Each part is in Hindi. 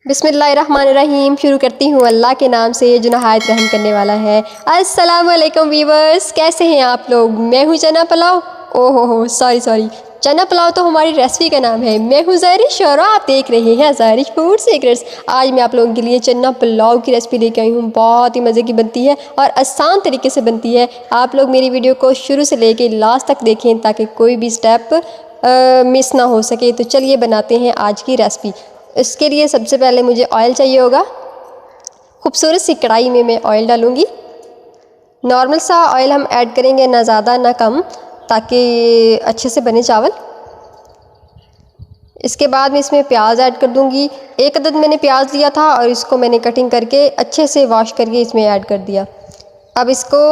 बिस्मिल्लाहिर्रहमानिर्रहीम। शुरू करती हूँ अल्लाह के नाम से जो नहायत रहम करने वाला है। अस्सलाम वालेकुम वीवर्स, कैसे हैं आप लोग। मैं हूँ चना पुलाव। ओहो सॉरी, चना पुलाव तो हमारी रेसिपी का नाम है। मैं हूँ ज़ारिश और आप देख रहे हैं ज़ारिश फूड सीक्रेट्स। आज मैं आप लोगों के लिए चना पुलाव की रेसिपी लेके आई हूँ। बहुत ही मज़े की बनती है और आसान तरीके से बनती है। आप लोग मेरी वीडियो को शुरू से लेके लास्ट तक देखें ताकि कोई भी स्टेप मिस ना हो सके। तो चलिए बनाते हैं आज की रेसिपी। इसके लिए सबसे पहले मुझे ऑयल चाहिए होगा। खूबसूरत सी कढ़ाई में मैं ऑयल डालूँगी। नॉर्मल सा ऑयल हम ऐड करेंगे, ना ज़्यादा ना कम, ताकि अच्छे से बने चावल। इसके बाद मैं इसमें प्याज ऐड कर दूँगी। एक अदद मैंने प्याज लिया था और इसको मैंने कटिंग करके अच्छे से वॉश करके इसमें ऐड कर दिया। अब इसको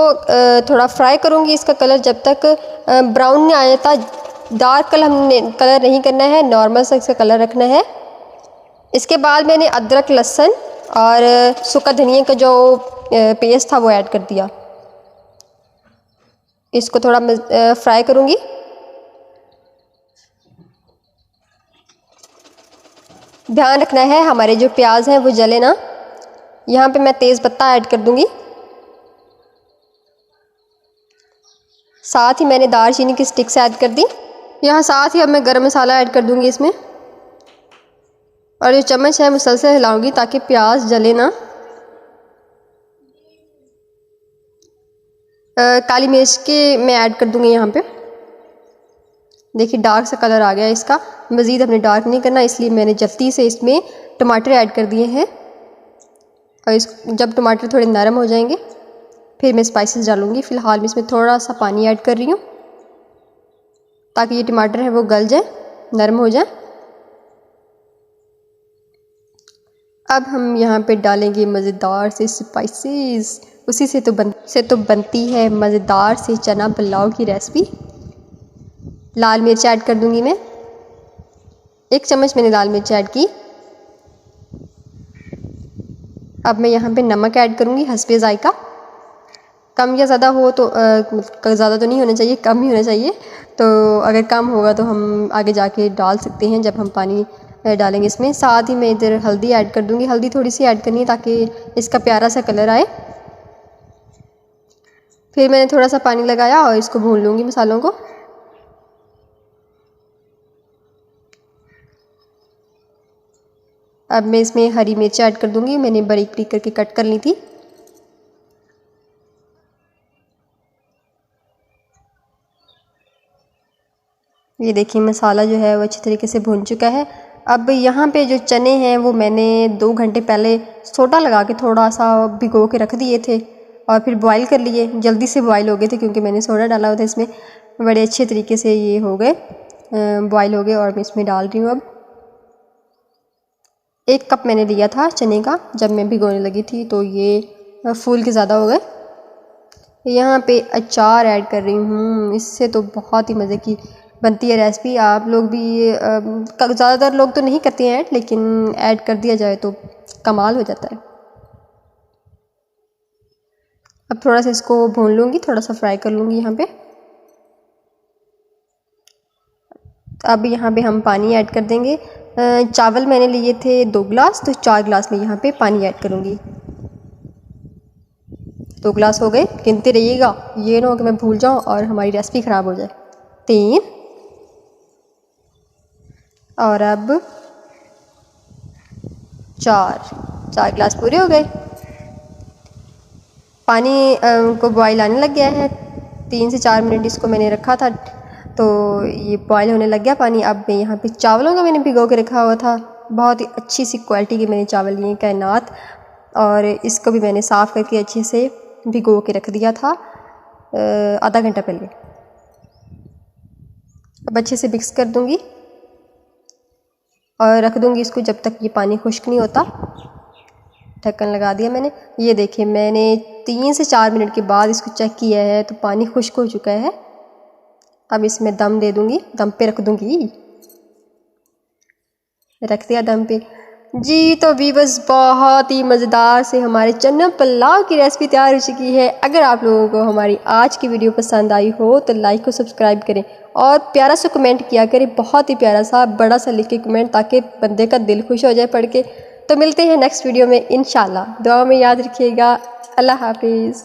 थोड़ा फ्राई करूँगी। इसका कलर जब तक ब्राउन नहीं आ जाता, डार्क कलर हमने कलर नहीं करना है, नॉर्मल सा इसका कलर रखना है। इसके बाद मैंने अदरक, लहसुन और सूखा धनिया का जो पेस्ट था वो ऐड कर दिया। इसको थोड़ा फ्राई करूँगी। ध्यान रखना है हमारे जो प्याज हैं वो जले ना। यहाँ पे मैं तेज़ पत्ता ऐड कर दूँगी। साथ ही मैंने दालचीनी की स्टिक्स ऐड कर दी। यहाँ साथ ही अब मैं गरम मसाला ऐड कर दूँगी इसमें। और जो चम्मच है मुसलसल हिलाऊंगी ताकि प्याज जले ना। काली मिर्च के मैं ऐड कर दूँगी यहाँ पे। देखिए डार्क सा कलर आ गया इसका। मज़ीद हमने डार्क नहीं करना, इसलिए मैंने जल्दी से इसमें टमाटर ऐड कर दिए हैं। और जब टमाटर थोड़े नरम हो जाएंगे फिर मैं स्पाइसेस डालूँगी। फ़िलहाल मैं इसमें थोड़ा सा पानी ऐड कर रही हूँ ताकि ये टमाटर है वो गल जाए, नरम हो जाए। अब हम यहाँ पे डालेंगे मज़ेदार से स्पाइसेस। उसी से तो बनती है मज़ेदार से चना पुलाव की रेसिपी। लाल मिर्च ऐड कर दूँगी मैं। 1 चम्मच मैंने लाल मिर्च ऐड की। अब मैं यहाँ पे नमक ऐड करूँगी हस्बे ज़ायका। कम या ज़्यादा हो तो ज़्यादा तो नहीं होना चाहिए, कम ही होना चाहिए। तो अगर कम होगा तो हम आगे जाके डाल सकते हैं जब हम पानी डालेंगे इसमें। साथ ही मैं इधर हल्दी ऐड कर दूँगी। हल्दी थोड़ी सी ऐड करनी है ताकि इसका प्यारा सा कलर आए। फिर मैंने थोड़ा सा पानी लगाया और इसको भून लूँगी मसालों को। अब मैं इसमें हरी मिर्च ऐड कर दूँगी। मैंने बारीक बारीक करके कट कर ली थी। ये देखिए मसाला जो है वो अच्छी तरीके से भून चुका है। अब यहाँ पे जो चने हैं वो मैंने 2 घंटे पहले सोडा लगा के थोड़ा सा भिगो के रख दिए थे और फिर बॉईल कर लिए। जल्दी से बॉईल हो गए थे क्योंकि मैंने सोडा डाला हुआ था इसमें। बड़े अच्छे तरीके से ये हो गए, बॉईल हो गए। और मैं इसमें डाल रही हूँ अब 1 कप मैंने लिया था चने का जब मैं भिगोने लगी थी, तो ये फूल के ज़्यादा हो गए। यहाँ पे अचार ऐड कर रही हूँ। इससे तो बहुत ही मज़े की बनती है रेसिपी। आप लोग भी ज़्यादातर लोग तो नहीं करते हैं ऐड, लेकिन ऐड कर दिया जाए तो कमाल हो जाता है। अब थोड़ा सा इसको भून लूँगी, थोड़ा सा फ्राई कर लूँगी यहाँ पे। अब यहाँ पे हम पानी ऐड कर देंगे। चावल मैंने लिए थे 2 गिलास, तो 4 गिलास में यहाँ पे पानी ऐड करूँगी। 2 गिलास हो गए, गिनते रहिएगा, ये ना हो कि मैं भूल जाऊँ और हमारी रेसिपी ख़राब हो जाए। 3 और अब 4 गिलास पूरे हो गए। पानी को बॉयल आने लग गया है। 3 से 4 मिनट इसको मैंने रखा था तो ये बॉयल होने लग गया पानी। अब मैं यहाँ पे चावलों का मैंने भिगो के रखा हुआ था। बहुत ही अच्छी सी क्वालिटी के मैंने चावल लिए, कायनात। और इसको भी मैंने साफ़ करके अच्छे से भिगो के रख दिया था आधा घंटा पहले। अब अच्छे से मिक्स कर दूँगी और रख दूँगी इसको जब तक ये पानी खुश्क नहीं होता। ढक्कन लगा दिया मैंने। ये देखिए मैंने 3 से 4 मिनट के बाद इसको चेक किया है तो पानी खुश्क हो चुका है। अब इसमें दम दे दूँगी, दम पे रख दूँगी। रख दिया दम पे जी। तो वीवर्स बहुत ही मज़ेदार से हमारे चना पुलाव की रेसिपी तैयार हो चुकी है। अगर आप लोगों को हमारी आज की वीडियो पसंद आई हो तो लाइक और सब्सक्राइब करें और प्यारा सा कमेंट किया करें, बहुत ही प्यारा सा बड़ा सा लिख के कमेंट, ताकि बंदे का दिल खुश हो जाए पढ़ के। तो मिलते हैं नेक्स्ट वीडियो में इंशाल्लाह। दुआ में याद रखिएगा। अल्लाह हाफिज़।